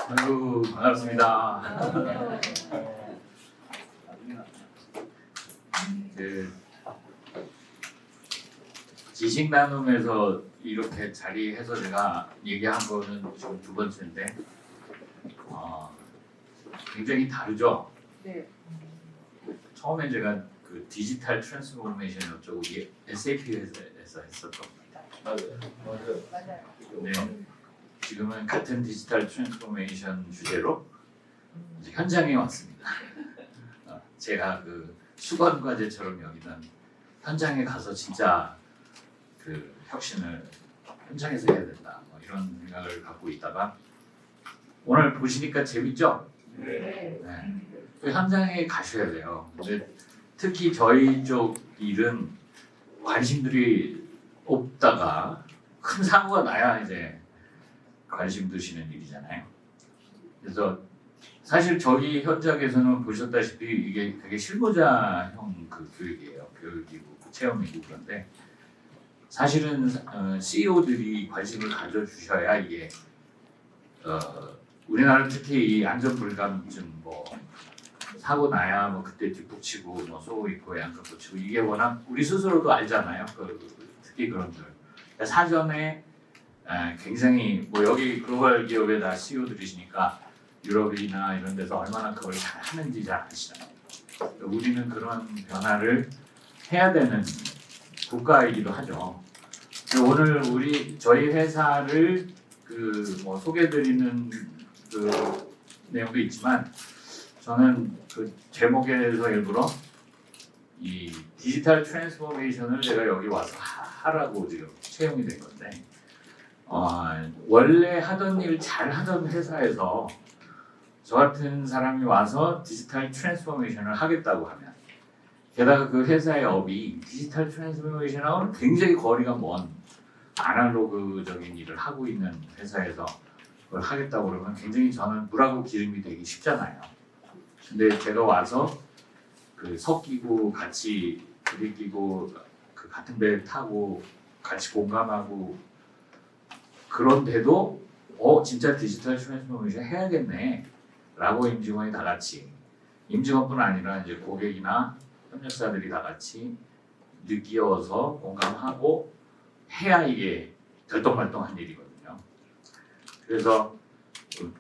아이고 반갑습니다. 그 지식 나눔에서 이렇게 자리해서 제가 얘기한 거는 지금 두 번째인데 굉장히 다르죠. 네. 처음에 제가 그 디지털 트랜스포메이션 어쩌고 SAP 회사에서 했었던 겁니다. 맞아요. 네. 지금은 같은 디지털 트랜스포메이션 주제로 이제 현장에 왔습니다. 제가 그 수건 과제처럼 여기던 현장에 가서 진짜 그 혁신을 현장에서 해야 된다. 뭐 이런 생각을 갖고 있다가 오늘 보시니까 재밌죠? 네. 네. 그 현장에 가셔야 돼요. 근데 특히 저희 쪽 일은 관심들이 없다가 큰 사고가 나야 이제 관심 두시는 일이잖아요. 그래서 사실 저희 현장에서는 보셨다시피 이게 되게 실무자형 그 교육이에요. 교육이고 체험이고 그런데 사실은 CEO들이 관심을 가져주셔야 이게 우리나라 특히 이 안전불감증 뭐 사고 나야 뭐 그때 뒷북치고 뭐 쏘고 있고 양쪽 붙이고 이게 워낙 우리 스스로도 알잖아요. 특히 그런들 그러니까 사전에 굉장히 뭐 여기 글로벌 기업에 다 CEO들이시니까 유럽이나 이런 데서 얼마나 그걸 잘 하는지 잘 아시잖아요. 우리는 그런 변화를 해야 되는 국가이기도 하죠. 오늘 저희 회사를 그 뭐 소개드리는 그 내용도 있지만 저는 그 제목에서 일부러 이 디지털 트랜스포메이션을 제가 여기 와서 하라고 지금 채용이 된 건데 원래 하던 일 잘 하던 회사에서 저 같은 사람이 와서 디지털 트랜스포메이션을 하겠다고 하면 게다가 그 회사의 업이 디지털 트랜스포메이션하고는 굉장히 거리가 먼 아날로그적인 일을 하고 있는 회사에서 그걸 하겠다고 그러면 굉장히 저는 물하고 기름이 되기 쉽잖아요. 근데 제가 와서 그 섞이고 같이 부딪히고 그 같은 배 타고 같이 공감하고 그런데도 진짜 디지털 트랜스포메이션 해야겠네 라고 임직원이 다 같이 임직원뿐 아니라 이제 고객이나 협력사들이 다 같이 느끼어서 공감하고 해야 이게 결동발동한 일이거든요. 그래서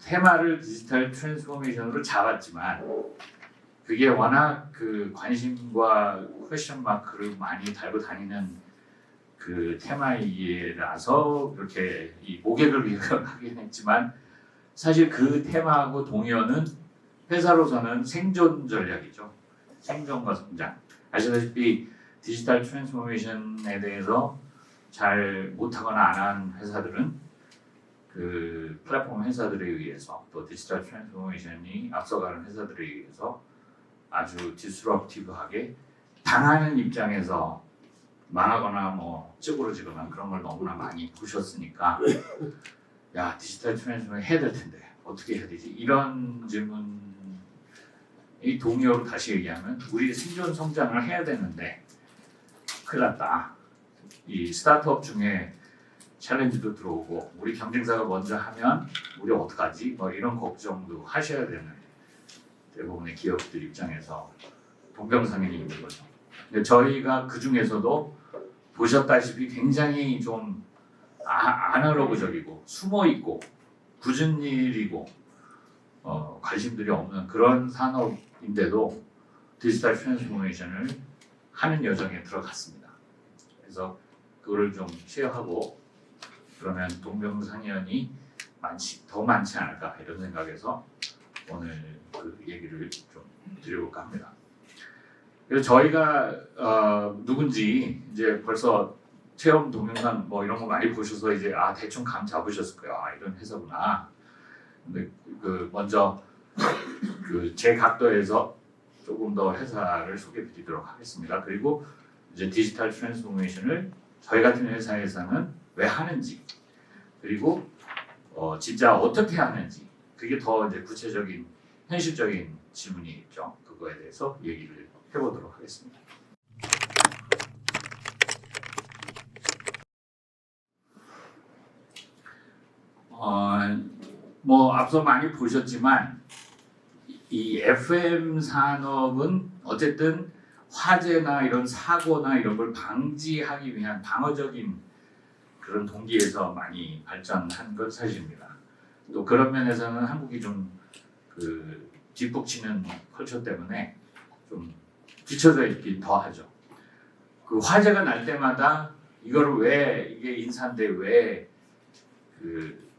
테마를 디지털 트랜스포메이션으로 잡았지만 그게 워낙 그 관심과 퀘스천 마크를 많이 달고 다니는 그 테마이라서 그렇게 이 모객을 위해서 하긴 했지만 사실 그 테마하고 동의어는 회사로서는 생존 전략이죠. 생존과 성장. 아시다시피 디지털 트랜스포메이션에 대해서 잘 못하거나 안 한 회사들은 그 플랫폼 회사들에 의해서 또 디지털 트랜스포메이션이 앞서가는 회사들에 의해서 아주 디스럽티브하게 당하는 입장에서 망하거나 뭐 찌그러지거나 그런 걸 너무나 많이 보셨으니까 야 디지털 트랜스포메이션 해야 될 텐데 어떻게 해야 되지? 이런 질문이 동의어로 다시 얘기하면 우리 생존 성장을 해야 되는데 큰일 났다. 이 스타트업 중에 챌린지도 들어오고 우리 경쟁사가 먼저 하면 우리 어떡하지? 뭐 이런 걱정도 하셔야 되는 대부분의 기업들 입장에서 동병상련이 있는 거죠. 근데 저희가 그 중에서도 보셨다시피 굉장히 좀 아날로그적이고 숨어 있고 굳은 일이고 관심들이 없는 그런 산업인데도 디지털 트랜스포메이션을 하는 여정에 들어갔습니다. 그래서 그거를 좀 쉐어하고 그러면 동병상련이 더 많지 않을까 이런 생각에서 오늘 그 얘기를 좀 드려볼까 합니다. 그래서 저희가 누군지 이제 벌써 체험 동영상 뭐 이런 거 많이 보셔서 이제 대충 감 잡으셨을 거예요. 이런 회사구나. 근데 그 먼저 그 제 각도에서 조금 더 회사를 소개드리도록 하겠습니다. 그리고 이제 디지털 트랜스포메이션을 저희 같은 회사에서는 왜 하는지 그리고 진짜 어떻게 하는지 그게 더 이제 구체적인 현실적인 질문이 있죠. 그거에 대해서 얘기를 해보도록 하겠습니다. 뭐 앞서 많이 보셨지만 이 FM 산업은 어쨌든 화재나 이런 사고나 이런 걸 방지하기 위한 방어적인 그런 동기에서 많이 발전한 건 사실입니다. 또 그런 면에서는 한국이 좀 그 뒷북치는 컬처 때문에 좀 뒤쳐져 있긴 더하죠. 그 화재가 날 때마다 이거를 왜 이게 인사인데 왜 그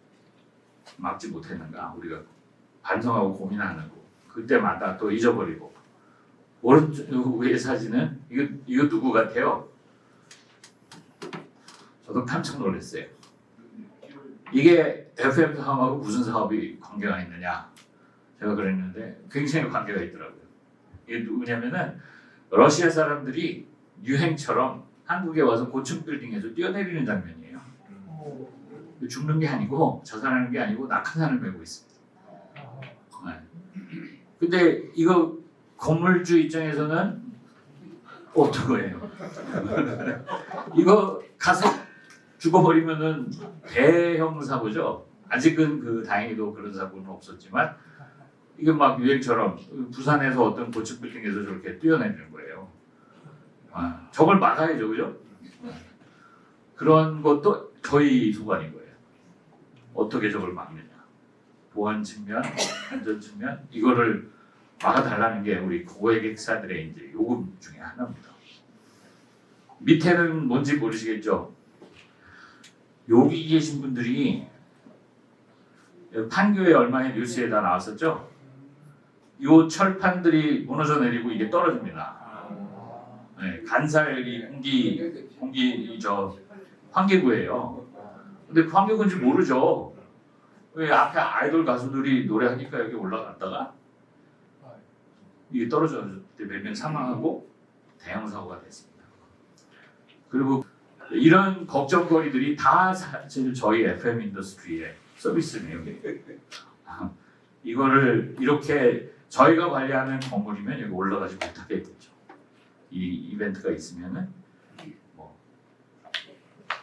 막지 못했는가 우리가 반성하고 고민하는 거 그때마다 또 잊어버리고 오른쪽 위에 사진은 이거 누구 같아요? 저도 깜짝 놀랐어요. 이게 FM 사업하고 무슨 사업이 관계가 있느냐 제가 그랬는데 굉장히 관계가 있더라고요. 이게 누구냐면은 러시아 사람들이 유행처럼 한국에 와서 고층 빌딩에서 뛰어내리는 장면이에요. 죽는 게 아니고 자살하는 게 아니고 낙하산을 메고 있습니다. 네. 근데 이거 건물주 입장에서는 어떤 거예요? 이거 가서 죽어버리면은 대형 사고죠. 아직은 그 다행히도 그런 사고는 없었지만 이게 막 유행처럼 부산에서 어떤 고층 빌딩에서 저렇게 뛰어내리는 거예요. 저걸 막아야죠, 그죠? 그런 것도 저희 소관인 거예요. 어떻게 저걸 막느냐? 보안 측면, 안전 측면 이거를 막아달라는 게 우리 고객사들의 이제 요금 중에 하나입니다. 밑에는 뭔지 모르시겠죠? 여기 계신 분들이 판교에 얼마 전에 뉴스에 다 나왔었죠? 요 철판들이 무너져 내리고 이게 떨어집니다. 네, 간살이 공기 저 환기구예요. 근데 환기구인지 모르죠. 왜 앞에 아이돌 가수들이 노래하니까 여기 올라갔다가 이게 떨어졌을 때 몇 명 사망하고 대형 사고가 됐습니다. 그리고 이런 걱정거리들이 다 사실 저희 FM 인더스트리의 서비스 내용이에요. 이거를 이렇게 저희가 관리하는 건물이면 여기 올라가지 못하게 되죠. 이 이벤트가 있으면은 뭐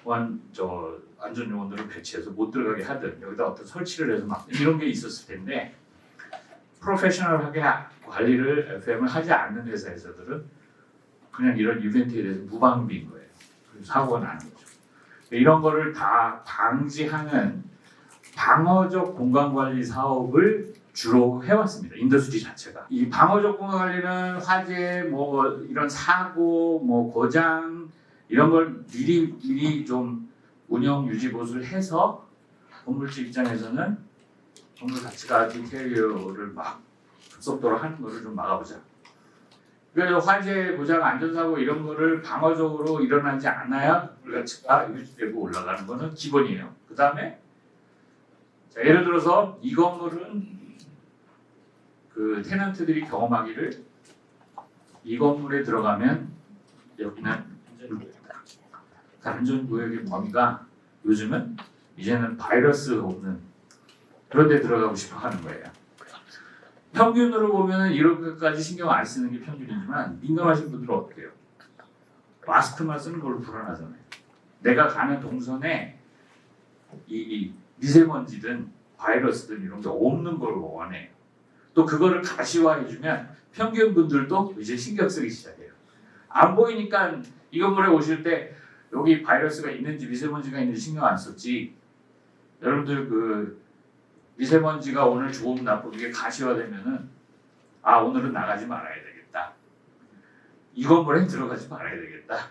보안 저 안전 요원들을 배치해서 못 들어가게 하든 여기다 어떤 설치를 해서 막 이런 게 있었을 텐데 프로페셔널하게 관리를 FM을 하지 않는 회사에서들은 그냥 이런 이벤트에 대해서 무방비인 거예요. 사고가 나는 거죠. 이런 거를 다 방지하는 방어적 공간관리 사업을 주로 해왔습니다. 인더스트리 자체가. 이 방어적 공간관리는 화재, 뭐 이런 사고, 뭐 고장 이런 걸 미리 좀 운영 유지 보수를 해서 건물주 입장에서는 건물 가치가 디테리어를 막 급속도로 하는 거를 좀 막아보자. 그래서 화재, 고장, 안전사고 이런 거를 방어적으로 일어나지 않아야 건물 가치가 유지되고 올라가는 거는 기본이에요. 그 다음에 예를 들어서 이 건물은 그 테넌트들이 경험하기를 이 건물에 들어가면 여기는 안전구역의 범위가 요즘은 이제는 바이러스 없는 그런 데 들어가고 싶어 하는 거예요. 평균으로 보면 이렇게까지 신경 안 쓰는 게 평균이지만 민감하신 분들은 어떻게 해요? 마스크만 쓰는 걸로 불안하잖아요. 내가 가는 동선에 이 미세먼지든 바이러스든 이런 게 없는 걸 원해요. 또 그거를 가시화해주면 평균 분들도 이제 신경 쓰기 시작해요. 안 보이니까 이 건물에 오실 때 여기 바이러스가 있는지 미세먼지가 있는지 신경 안 썼지. 여러분들 그 미세먼지가 오늘 좋음 나쁘 이게 가시화되면은 아 오늘은 나가지 말아야 되겠다. 이 건물에 들어가지 말아야 되겠다.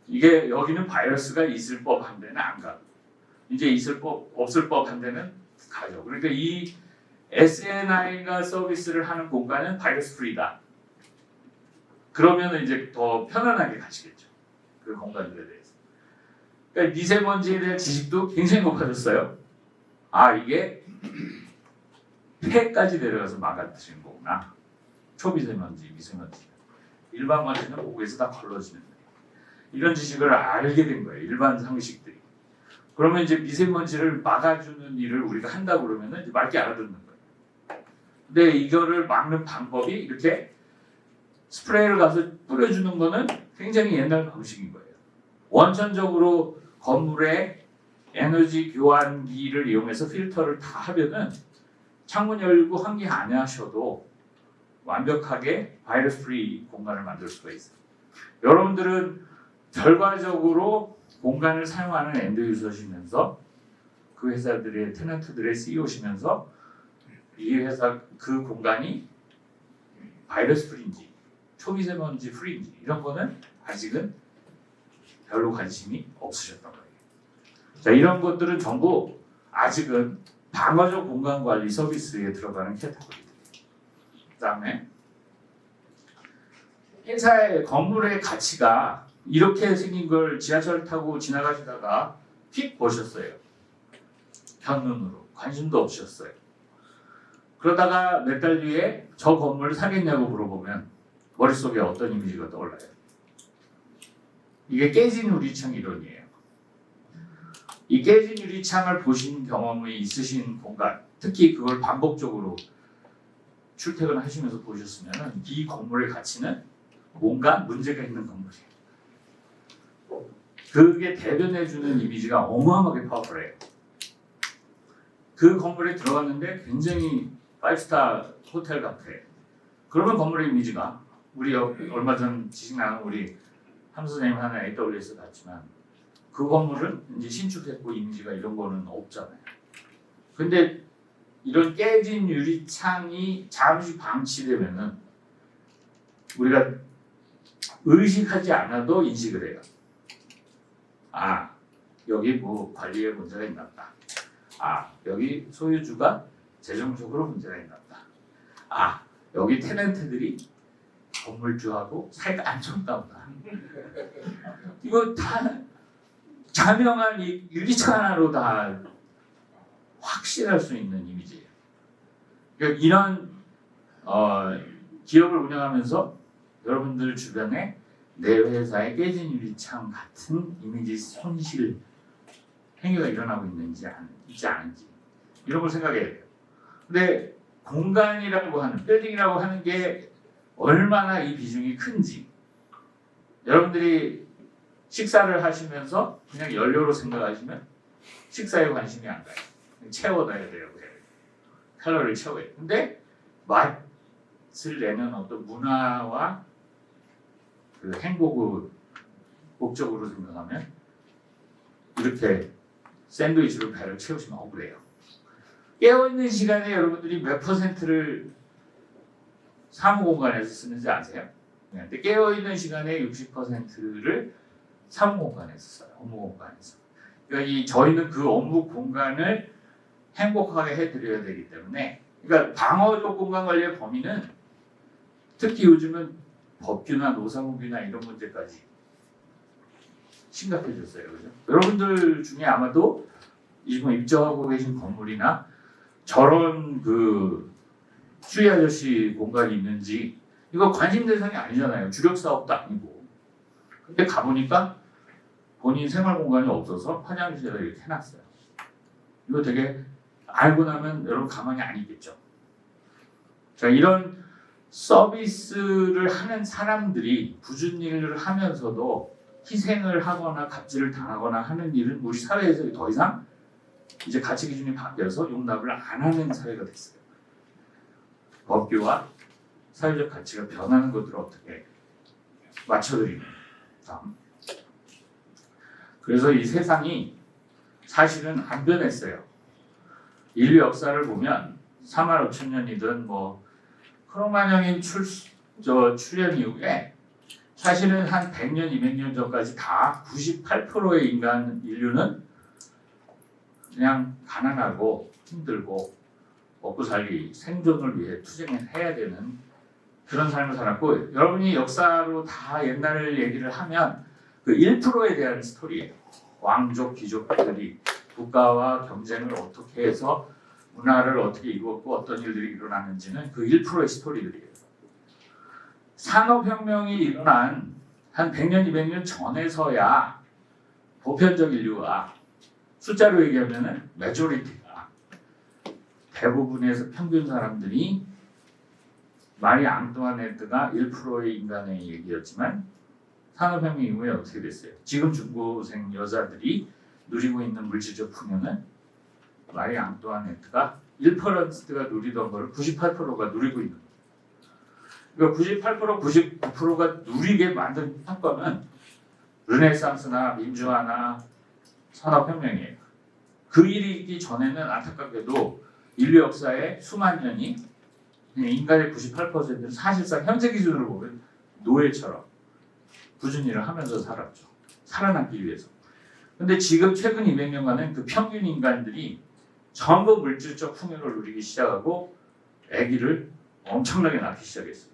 이게 여기는 바이러스가 있을 법한 데는 안 가고 이제 있을 법 없을 법한 데는 가죠. 그러니까 이 SNI가 서비스를 하는 공간은 바이러스 프리다. 그러면 이제 더 편안하게 가시겠죠. 그 공간들에 대해서. 그러니까 미세먼지에 대한 지식도 굉장히 높아졌어요. 아 이게 폐까지 내려가서 막아드시는 거구나. 초미세먼지, 미세먼지. 일반 먼지는 목에서 다 걸러지는 거예요. 이런 지식을 알게 된 거예요. 일반 상식들이. 그러면 이제 미세먼지를 막아주는 일을 우리가 한다 그러면은 이제 맑게 알아듣는 거예요. 근데 이거를 막는 방법이 이렇게 스프레이를 가서 뿌려주는 거는 굉장히 옛날 방식인 거예요. 원천적으로 건물에 에너지 교환기를 이용해서 필터를 다 하면은 창문 열고 환기 안 하셔도 완벽하게 바이러스 프리 공간을 만들 수가 있어요. 여러분들은 결과적으로 공간을 사용하는 엔드 유저시면서 그 회사들의 테넌트들의 CEO시면서 이 회사 그 공간이 바이러스 프리인지 초미세먼지 프리인지 이런 거는 아직은 별로 관심이 없으셨던 거예요. 자, 이런 것들은 전부 아직은 방어적 공간 관리 서비스에 들어가는 캐테고리들. 그다음에 회사의 건물의 가치가 이렇게 생긴 걸 지하철 타고 지나가시다가 픽 보셨어요. 현눈으로 관심도 없으셨어요. 그러다가 몇 달 뒤에 저 건물을 사겠냐고 물어보면 머릿속에 어떤 이미지가 떠올라요? 이게 깨진 유리창 이론이에요. 이 깨진 유리창을 보신 경험이 있으신 공간, 특히 그걸 반복적으로 출퇴근하시면서 보셨으면 이 건물의 가치는 뭔가 문제가 있는 건물이에요. 그게 대변해주는 이미지가 어마어마하게 파워풀해요. 그 건물에 들어갔는데 굉장히 5스타 호텔 같아. 그러면 건물의 이미지가 우리 얼마 전 지식 나눈 우리 함 선생님 하는 AWS 같지만 그 건물은 이제 신축했고 이미지가 이런 거는 없잖아요. 근데 이런 깨진 유리창이 잠시 방치되면은 우리가 의식하지 않아도 인식을 해요. 아, 여기 뭐 관리에 문제가 있나 보다. 아, 여기 소유주가 재정적으로 문제가 있나 보다. 아, 여기 테넌트들이 건물주하고 사이가 안 좋나 보다. 이거 다 자명한 이 유리창 하나로 다 확신할 수 있는 이미지예요. 그러니까 이런 기업을 운영하면서 여러분들 주변에 내 회사의 깨진 유리창 같은 이미지 손실 행위가 일어나고 있지 않은지 이런 걸 생각해야 돼요. 근데 공간이라고 하는 빌딩이라고 하는 게 얼마나 이 비중이 큰지 여러분들이 식사를 하시면서 그냥 연료로 생각하시면 식사에 관심이 안 가요. 채워놔야 돼요. 칼로리를 채워야 돼요. 근데 맛을 내는 어떤 문화와 그 행복을 목적으로 생각하면 이렇게 샌드위치로 배를 채우시면 억울해요. 깨어있는 시간에 여러분들이 몇 퍼센트를 사무공간에서 쓰는지 아세요? 근데 깨어있는 시간의 60%를 사무공간에서 써요. 업무공간에서. 그러니까 저희는 그 업무 공간을 행복하게 해드려야 되기 때문에 그러니까 방어적 공간 관리의 범위는 특히 요즘은 법규나 노사무비나 이런 문제까지 심각해졌어요. 그죠? 여러분들 중에 아마도 지금 입주하고 계신 건물이나 저런 그 수리 아저씨 공간이 있는지 이거 관심 대상이 아니잖아요. 주력 사업도 아니고. 근데 가보니까 본인 생활 공간이 없어서 화장실에다 이렇게 해놨어요. 이거 되게 알고 나면 여러분 가만히 안 있겠죠. 자, 이런 서비스를 하는 사람들이 굳은 일을 하면서도 희생을 하거나 갑질을 당하거나 하는 일은 우리 사회에서 더 이상 이제 가치 기준이 바뀌어서 용납을 안 하는 사회가 됐어요. 법규와 사회적 가치가 변하는 것들을 어떻게 맞춰드리는 다음. 그래서 이 세상이 사실은 안 변했어요. 인류 역사를 보면 3만 5천 년이든 뭐 크로마뇽인 출현 이후에 사실은 한 100년, 200년 전까지 다 98%의 인류는 그냥 가난하고 힘들고 먹고 살기, 생존을 위해 투쟁을 해야 되는 그런 삶을 살았고 여러분이 역사로 다 옛날 얘기를 하면 그 1%에 대한 스토리예요. 왕족, 귀족들이 국가와 경쟁을 어떻게 해서 문화를 어떻게 이루었고 어떤 일들이 일어났는지는 그 1%의 스토리들이에요. 산업혁명이 일어난 한 100년, 200년 전에서야 보편적 인류가 숫자로 얘기하면은 메조리티가 대부분의 평균 사람들이 마리 앙뚜아네트가 1%의 인간의 얘기였지만 산업혁명 이후에 어떻게 됐어요? 지금 중고생 여자들이 누리고 있는 물질적 풍요는 마리 앙뚜아네트가 1%가 누리던 거를 98%가 누리고 있는 거예요. 그러니까 98%, 99%가 누리게 만든 사건은 르네상스나 민주화나 산업혁명이에요. 그 일이 있기 전에는 안타깝게도 인류 역사의 수만 년이 인간의 98%는 사실상 현재 기준으로 보면 노예처럼 굳은 일을 하면서 살았죠. 살아남기 위해서. 근데 지금 최근 200년간은 그 평균 인간들이 전부 물질적 풍요를 누리기 시작하고 아기를 엄청나게 낳기 시작했어요.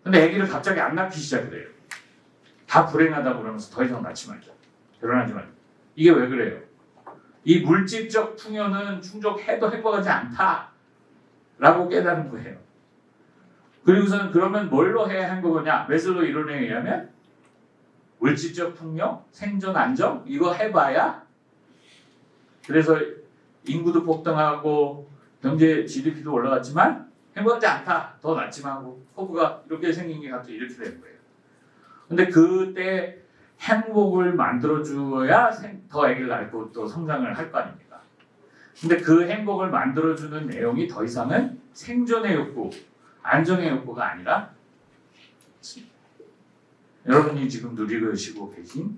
근데 아기를 갑자기 안 낳기 시작해요. 다 불행하다 그러면서 더 이상 낳지 말자. 결혼하지 말자. 이게 왜 그래요? 이 물질적 풍요는 충족해도 행복하지 않다라고 깨달은 거예요. 그리고서는 그러면 뭘로 해야 행복하냐? 메슬로 이론에 의하면 물질적 풍요, 생존 안정 이거 해봐야 그래서 인구도 폭등하고 경제 GDP도 올라갔지만 행복하지 않다. 더 낮지만 하고 커브가 이렇게 생긴 게 갑자기 이렇게 된 거예요. 근데 그때 행복을 만들어줘야 더 아기를 낳고 또 성장을 할 거 아닙니까? 근데 그 행복을 만들어주는 내용이 더 이상은 생존의 욕구, 안정의 욕구가 아니라 여러분이 지금 누리시고 계신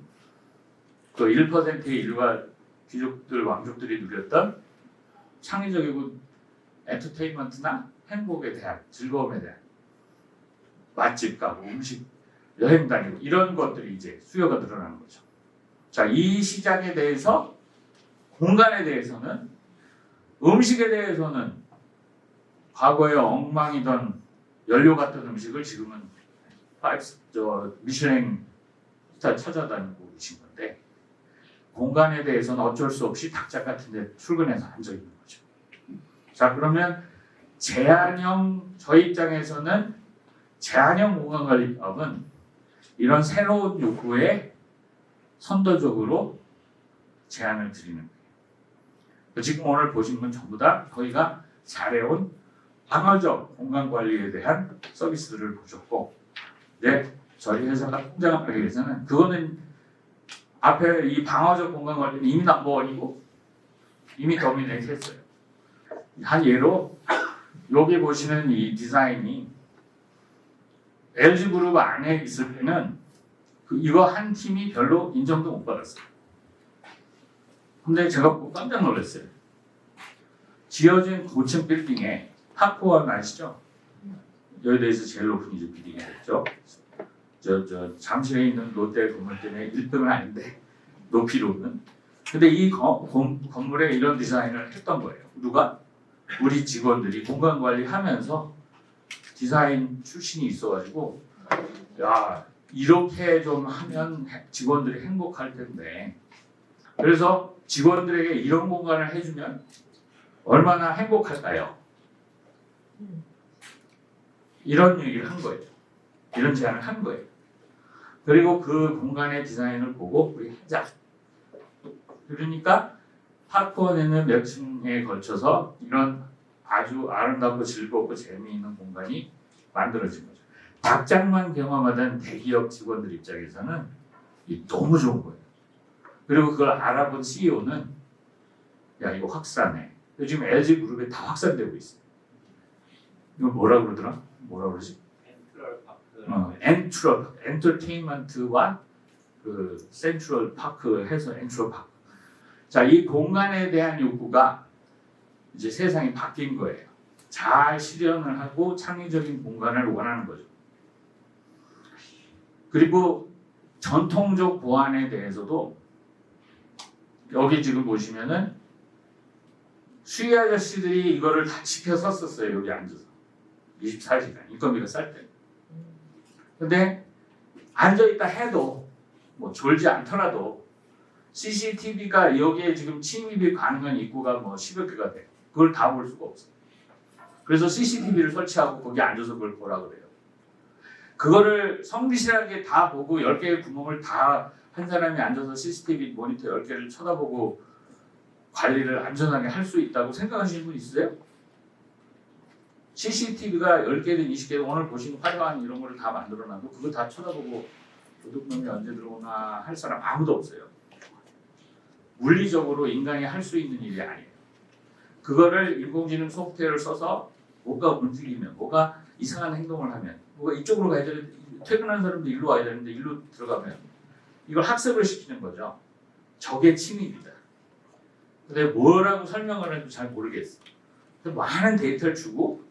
그 1%의 인류가 귀족들, 왕족들이 누렸던 창의적이고 엔터테인먼트나 행복에 대한 즐거움에 대한 맛집 가고 음식 여행 다니고 이런 것들이 이제 수요가 늘어나는 거죠. 자, 이 시장에 대해서 공간에 대해서는 음식에 대해서는 과거에 엉망이던 연료 같은 음식을 지금은 미슐랭 스타 찾아다니고 계신 건데 공간에 대해서는 어쩔 수 없이 닭장 같은 데 출근해서 앉아 있는 거죠. 자, 그러면 저희 입장에서는 제한형 공간관리법은 이런 새로운 요구에 선도적으로 제안을 드리는 거예요. 지금 오늘 보신 건 전부 다 저희가 잘해온 방어적 공간관리에 대한 서비스들을 보셨고 저희 회사가 성장하기 위해서는 그거는 앞에 이 방어적 공간관리는 이미 넘버원이고 이미 도미네이트 했어요. 한 예로 여기 보시는 이 디자인이 LG그룹 안에 있을 때는 이거 한 팀이 별로 인정도 못 받았어요. 근데 제가 보고 깜짝 놀랐어요. 지어진 고층 빌딩에 파크원 아시죠? 여의도에서 제일 높은 이제 빌딩이 됐죠. 저 잠실에 있는 롯데 건물 때문에 1등은 아닌데 높이로는. 근데 이 건물에 이런 디자인을 했던 거예요. 누가? 우리 직원들이 공간 관리하면서 디자인 출신이 있어가지고 야 이렇게 좀 하면 직원들이 행복할 텐데 그래서 직원들에게 이런 공간을 해주면 얼마나 행복할까요? 이런 얘기를 한 거예요. 이런 제안을 한 거예요. 그리고 그 공간의 디자인을 보고 우리 하자. 그러니까 파크원에는 몇 층에 걸쳐서 이런 아주 아름답고 즐겁고 재미있는 공간이 만들어진 거죠. 닭장만 경험하던 대기업 직원들 입장에서는 너무 좋은 거예요. 그리고 그걸 알아본 CEO는 야 이거 확산해. 지금 LG그룹에 다 확산되고 있어요. 이거 뭐라 그러더라? 뭐라 그러지? 엔터테인먼트와 그 센트럴 파크 해서 엔트럴 파크. 자, 이 공간에 대한 욕구가 이제 세상이 바뀐 거예요. 잘 실현을 하고 창의적인 공간을 원하는 거죠. 그리고 전통적 보안에 대해서도 여기 지금 보시면은 수희 아저씨들이 이거를 다 지켜 섰었어요. 여기 앉아서 24시간 인건비가 쌀 때. 근데 앉아있다 해도 뭐 졸지 않더라도 CCTV가 여기에 지금 침입이 가능한 입구가 뭐 10여 개가 돼. 그걸 다 볼 수가 없어. 그래서 CCTV를 설치하고 거기 앉아서 그걸 보라 그래요. 그거를 성실하게 다 보고 10개의 구멍을 다 한 사람이 앉아서 CCTV 모니터 10개를 쳐다보고 관리를 안전하게 할 수 있다고 생각하시는 분 있으세요? CCTV가 10개든 20개든 오늘 보시는 화려한 이런 거를 다 만들어놔도 그거 다 쳐다보고 도둑놈이 언제 들어오나 할 사람 아무도 없어요. 물리적으로 인간이 할 수 있는 일이 아니에요. 그거를 인공지능 소프트웨어를 써서 뭐가 움직이면, 뭐가 이상한 행동을 하면, 뭐가 이쪽으로 가야 되는데 퇴근하는 사람도 일로 와야 되는데 일로 들어가면 이걸 학습을 시키는 거죠. 저게 침입이다. 근데 뭐라고 설명을 해도 잘 모르겠어. 많은 데이터를 주고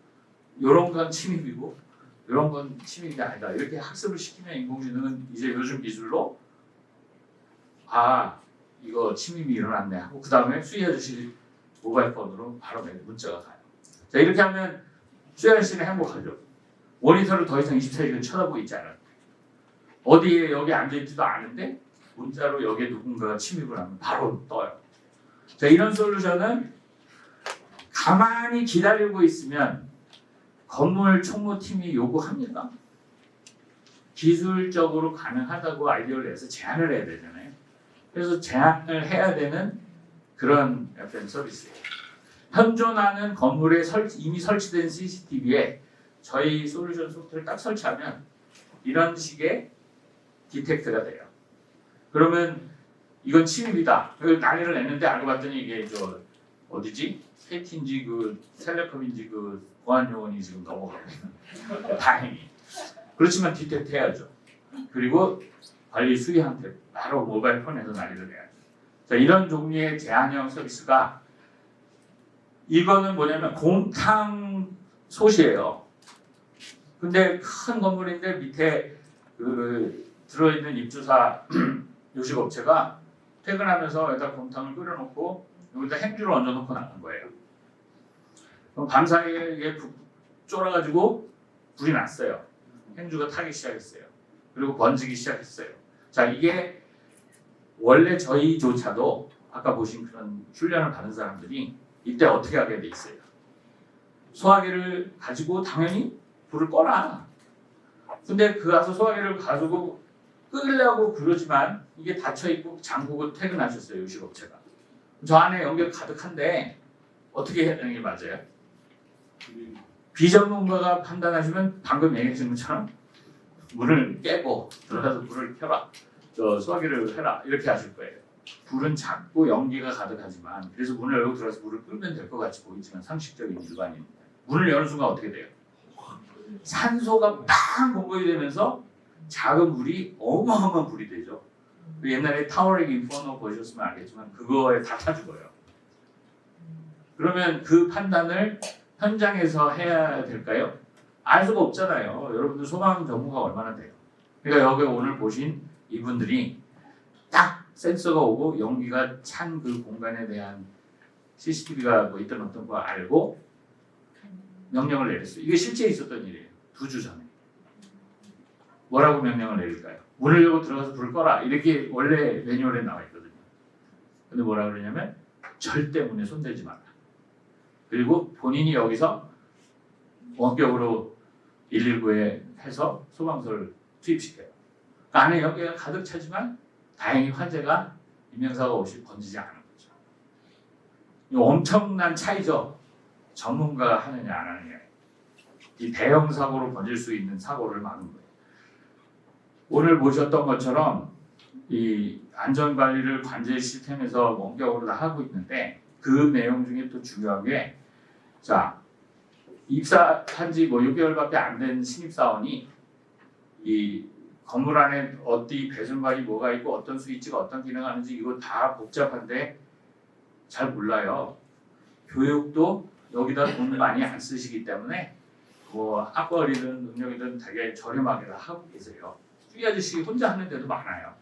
이런 건 침입이고 이런 건 침입이 아니다. 이렇게 학습을 시키면 인공지능은 이제 요즘 기술로 아 이거 침입이 일어났네 하고 그 다음에 수희 아저씨 모바일 폰으로 바로 문자가 가요. 자 이렇게 하면 수희 아저씨는 행복하죠. 모니터를 더 이상 24시간 쳐다보고 있지 않아요. 어디에 여기 앉아있지도 않은데 문자로 여기에 누군가가 침입을 하면 바로 떠요. 자 이런 솔루션은 가만히 기다리고 있으면 건물 총무팀이 요구합니다. 기술적으로 가능하다고 아이디어를 내서 제안을 해야 되잖아요. 그래서 제안을 해야 되는 그런 FM 서비스예요. 현존하는 건물에 이미 설치된 CCTV에 저희 솔루션 소프트를 딱 설치하면 이런 식의 디텍트가 돼요. 그러면 이건 침입이다. 난리를 냈는데 알고 봤더니 이게 저 어디지? KT인지 그 텔레콤인지 그 보안 요원이 지금 넘어가고 있는. 다행히. 그렇지만 디텍트 해야죠. 그리고 관리 수의한테 바로 모바일 폰에서 난리를 내야죠. 자, 이런 종류의 제한형 서비스가 이거는 뭐냐면 곰탕 솥이에요. 근데 큰 건물인데 밑에 그 들어있는 입주사 요식업체가 퇴근하면서 여기다 곰탕을 끓여놓고 여기다 행주를 얹어놓고 나간 거예요. 그럼 밤사이에 이게 쫄아가지고 불이 났어요. 행주가 타기 시작했어요. 그리고 번지기 시작했어요. 자 이게 원래 저희조차도 아까 보신 그런 훈련을 받은 사람들이 이때 어떻게 하게 돼 있어요. 소화기를 가지고 당연히 불을 꺼라. 근데 그 가서 소화기를 가지고 끄려고 그러지만 이게 닫혀있고 잠그고 퇴근하셨어요. 요식업체가. 저 안에 연결 가득한데 어떻게 해야 되는 게 맞아요? 비전문가가 판단하시면 방금 얘기하신 것처럼 문을 깨고 들어가서 불을 켜라. 저 소화기를 해라. 이렇게 하실 거예요. 불은 작고 연기가 가득하지만 그래서 문을 열고 들어가서 물을 끄면 될 것 같이 보이지만 상식적인 일반인 문을 여는 순간 어떻게 돼요? 산소가 막 공급이 되면서 작은 불이 어마어마한 불이 되죠. 옛날에 타워렉 인포너 보셨으면 알겠지만 그거에 다 타 죽어요. 그러면 그 판단을 현장에서 해야 될까요? 알 수가 없잖아요. 여러분들 소방 전문가 얼마나 돼요? 그러니까 여기 오늘 보신 이분들이 딱 센서가 오고 연기가 찬 그 공간에 대한 CCTV가 뭐 있던 어떤 거 알고 명령을 내렸어요. 이게 실제 있었던 일이에요. 2주 전에. 뭐라고 명령을 내릴까요? 문을 열고 들어가서 불을 꺼라. 이렇게 원래 매뉴얼에 나와 있거든요. 근데 뭐라 그러냐면 절대 문에 손대지 마라. 그리고 본인이 여기서 원격으로 119에 해서 소방서를 투입시켜요. 그 안에 연기가 가득 차지만 다행히 화재가 인명사고가 없이 번지지 않은 거죠. 이거 엄청난 차이죠. 전문가가 하느냐 안 하느냐. 이 대형 사고로 번질 수 있는 사고를 막는 거예요. 오늘 보셨던 것처럼 이 안전관리를 관제 시스템에서 원격으로 다 하고 있는데 그 내용 중에 또 중요한 게 자 입사한 지 뭐 6개월밖에 안 된 신입사원이 이 건물 안에 어디 배선발이 뭐가 있고 어떤 스위치가 어떤 기능을 하는지 이거 다 복잡한데 잘 몰라요. 교육도 여기다 돈 많이 안 쓰시기 때문에 뭐 학벌이든 능력이든 되게 저렴하게 다 하고 계세요. 수희 아저씨 혼자 하는 데도 많아요.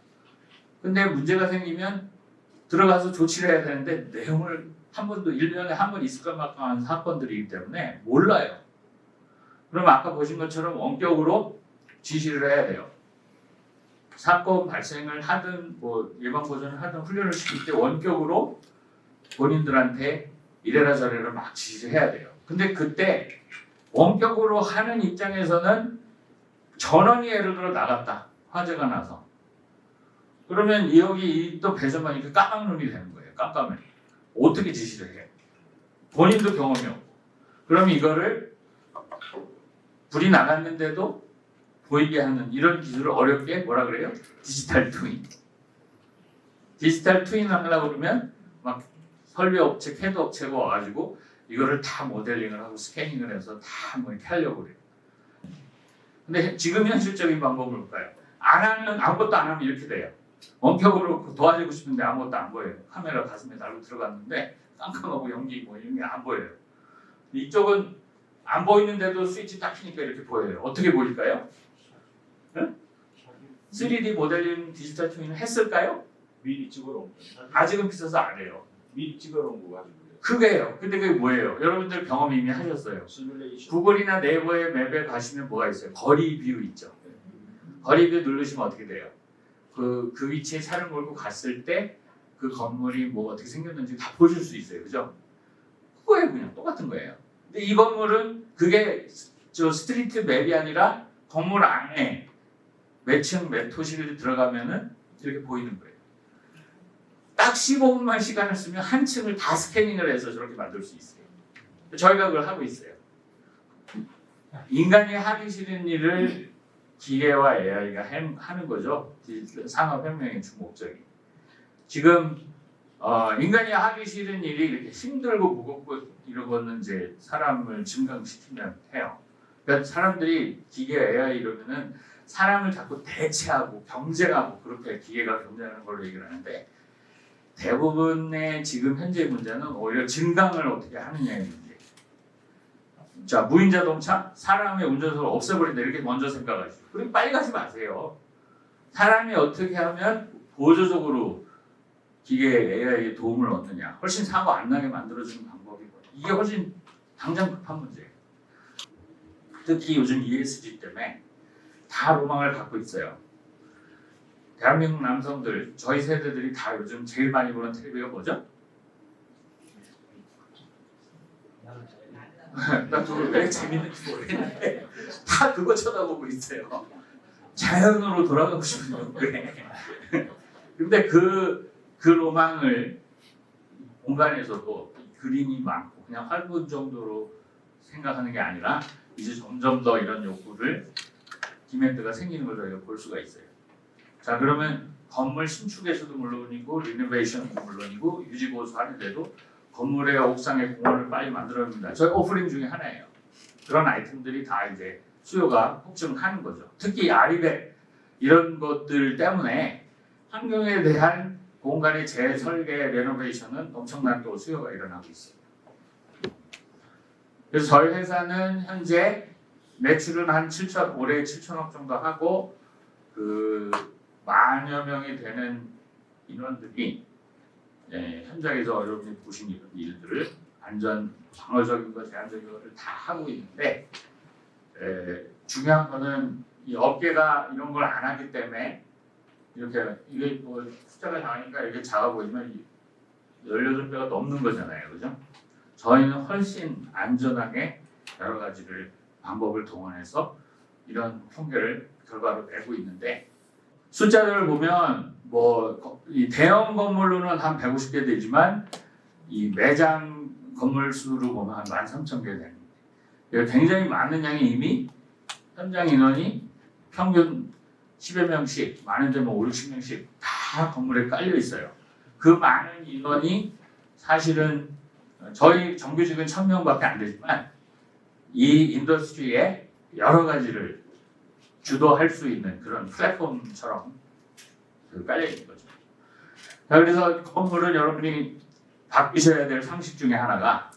근데 문제가 생기면 들어가서 조치를 해야 되는데 내용을 한 번도 1년에 한 번 있을까 말까 하는 사건들이기 때문에 몰라요. 그럼 아까 보신 것처럼 원격으로 지시를 해야 돼요. 사건 발생을 하든 뭐 예방 보전을 하든 훈련을 시킬 때 원격으로 본인들한테 이래라 저래라 막 지시를 해야 돼요. 근데 그때 원격으로 하는 입장에서는 전원이 예를 들어 나갔다. 화재가 나서. 그러면 여기 또 배선반이 까막 눈이 되는 거예요. 깜깜해. 어떻게 지시를 해요? 본인도 경험이 없고. 그럼 이거를 불이 나갔는데도 보이게 하는 이런 기술을 어렵게 뭐라 그래요? 디지털 트윈. 디지털 트윈 하려고 그러면 막 설비업체, 캐드 업체가 와가지고 이거를 다 모델링을 하고 스캐닝을 해서 다 뭐 이렇게 하려고 그래요. 근데 지금 현실적인 방법은 뭘까요? 아무것도 안 하면 이렇게 돼요. 원격으로 도와주고 싶은데 아무것도 안 보여요. 카메라 가슴에 달고 들어갔는데 깜깜하고 연기 뭐 이런 게 안 보여요. 이쪽은 안 보이는데도 스위치 딱 켜니까 이렇게 보여요. 어떻게 보일까요? 응? 3D 모델링 디지털 트윈을 했을까요? 미리 찍어놓은 거. 아직은 비싸서 안 해요. 미리 찍어놓은 거 가지고 그게요. 근데 그게 뭐예요? 여러분들 경험 이미 하셨어요. 시뮬레이션. 구글이나 네이버의 맵에 가시면 뭐가 있어요? 거리 뷰 있죠. 거리 뷰 누르시면 어떻게 돼요? 그 위치에 차를 몰고 갔을 때 그 건물이 뭐 어떻게 생겼는지 다 보실 수 있어요. 그죠? 그거예요. 그냥 똑같은 거예요. 근데 이 건물은 그게 저 스트리트 맵이 아니라 건물 안에 몇 층, 몇 호실을 들어가면은 이렇게 보이는 거예요. 딱 15분만 시간을 쓰면 한 층을 다 스캐닝을 해서 저렇게 만들 수 있어요. 저희가 그걸 하고 있어요. 인간이 하기 싫은 일을 기계와 AI가 하는 거죠. 산업혁명의 주 목적이. 지금 인간이 하기 싫은 일이 이렇게 힘들고 무겁고 이런 거는 이제 사람을 증강시키면 해요. 그러니까 사람들이 기계 AI 이러면은 사람을 자꾸 대체하고 경쟁하고 그렇게 기계가 경쟁하는 걸로 얘기를 하는데 대부분의 지금 현재 문제는 오히려 증강을 어떻게 하느냐의 문제. 자, 무인자동차 사람의 운전석을 없애버린다 이렇게 먼저 생각하시죠. 그럼 빨리 가지 마세요. 사람이 어떻게 하면 보조적으로 기계 AI의 도움을 얻느냐, 훨씬 사고 안 나게 만들어주는 방법이고 이게 훨씬 당장 급한 문제예요. 특히 요즘 ESG 때문에 다 로망을 갖고 있어요. 대한민국 남성들, 저희 세대들이 다 요즘 제일 많이 보는 텔레비가 뭐죠? 나 그걸 왜 재밌는지 모르겠는데 다 그거 쳐다보고 있어요. 자연으로 돌아가고 싶은 연구에. 근데 그 로망을 공간에서도 그림이 많고 그냥 활분 정도로 생각하는 게 아니라 이제 점점 더 이런 욕구를 디맨드가 생기는 걸 저희가 볼 수가 있어요. 자, 그러면 건물 신축에서도 물론이고 리노베이션도 물론이고 유지보수 하는데도 건물의 옥상에 공원을 빨리 만들어냅니다. 저희 오프닝 중에 하나예요. 그런 아이템들이 다 이제 수요가 폭증하는 거죠. 특히 아리백 이런 것들 때문에 환경에 대한 공간의 재설계 레노베이션은 엄청난 또 수요가 일어나고 있어요. 그래서 저희 회사는 현재 매출은 한 7천, 올해 7천억 정도 하고 그 만여 명이 되는 인원들이 현장에서 여러분이 보신 이런 일들을 안전, 방어적인 것, 제한적인 것을 다 하고 있는데 중요한 거는 이 업계가 이런 걸 안 하기 때문에 이렇게 이게 뭐 숫자가 작으니까 이렇게 작아 보이지만 18배가 넘는 거잖아요. 그죠? 저희는 훨씬 안전하게 여러 가지를 방법을 동원해서 이런 통계를 결과로 내고 있는데 숫자들을 보면 뭐 이 대형 건물로는 한 150개 되지만 이 매장 건물 수로 보면 한 13,000개 됩니다. 굉장히 많은 양이 이미 현장 인원이 평균 10여 명씩, 많은 데면 5, 60명씩 다 건물에 깔려 있어요. 그 많은 인원이 사실은 저희 정규직은 1,000명밖에 안 되지만 이 인더스트리에 여러 가지를 주도할 수 있는 그런 플랫폼처럼 깔려 있는 거죠. 자, 그래서 건물은 여러분이 바뀌셔야 될 상식 중에 하나가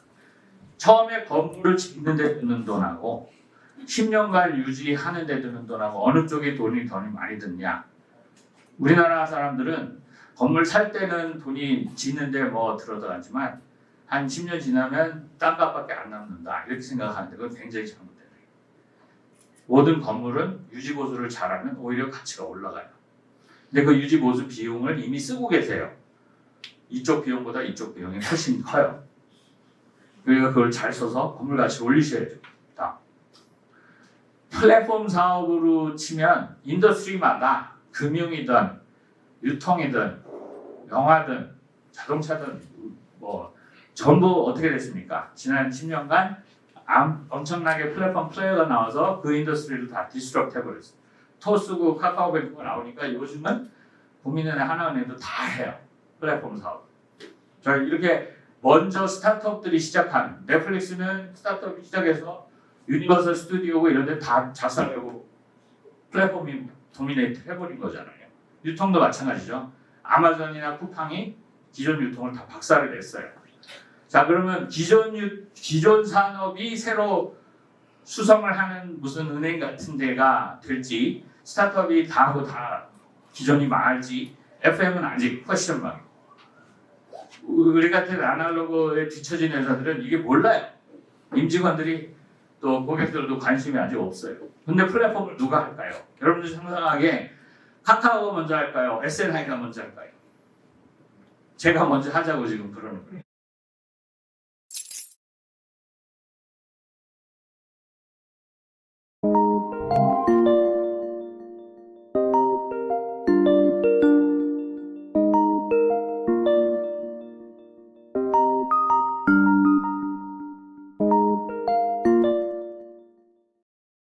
처음에 건물을 짓는 데 드는 돈하고 10년간 유지하는 데 드는 돈하고 어느 쪽에 돈이 더 많이 드냐. 우리나라 사람들은 건물 살 때는 돈이 짓는데 뭐 들어가지만 한 10년 지나면 땅값밖에 안 남는다 이렇게 생각하는데 그건 굉장히 잘못돼요. 모든 건물은 유지보수를 잘하면 오히려 가치가 올라가요. 근데 그 유지보수 비용을 이미 쓰고 계세요. 이쪽 비용보다 이쪽 비용이 훨씬 커요. 그러니까 그걸 잘 써서 건물 가치 올리셔야죠. 플랫폼 사업으로 치면 인더스트리마다 금융이든 유통이든 영화든 자동차든 뭐 전부 어떻게 됐습니까? 지난 10년간 엄청나게 플랫폼 플레이어가 나와서 그 인더스트리를 다 디스트럭트 해버렸어요. 토스고 카카오뱅크가 나오니까 요즘은 국민은행 하나은행도 다 해요. 플랫폼 사업. 자, 이렇게 먼저 스타트업들이 시작한 넷플릭스는 스타트업이 시작해서 유니버설 스튜디오고 이런 데 다 작살내고 플랫폼이 도미네이트 해버린 거잖아요. 유통도 마찬가지죠. 아마존이나 쿠팡이 기존 유통을 다 박살을 냈어요. 자, 그러면 기존 산업이 새로 수성을 하는 무슨 은행 같은 데가 될지, 스타트업이 다 하고 다 기존이 망할지, FM은 아직 퀘스천 마크. 우리 같은 아날로그에 뒤처진 회사들은 이게 몰라요. 임직원들이 또 고객들도 관심이 아직 없어요. 근데 플랫폼을 누가 할까요? 여러분들 상상하게 카카오가 먼저 할까요? SNI가 먼저 할까요? 제가 먼저 하자고 지금 그러는 거예요.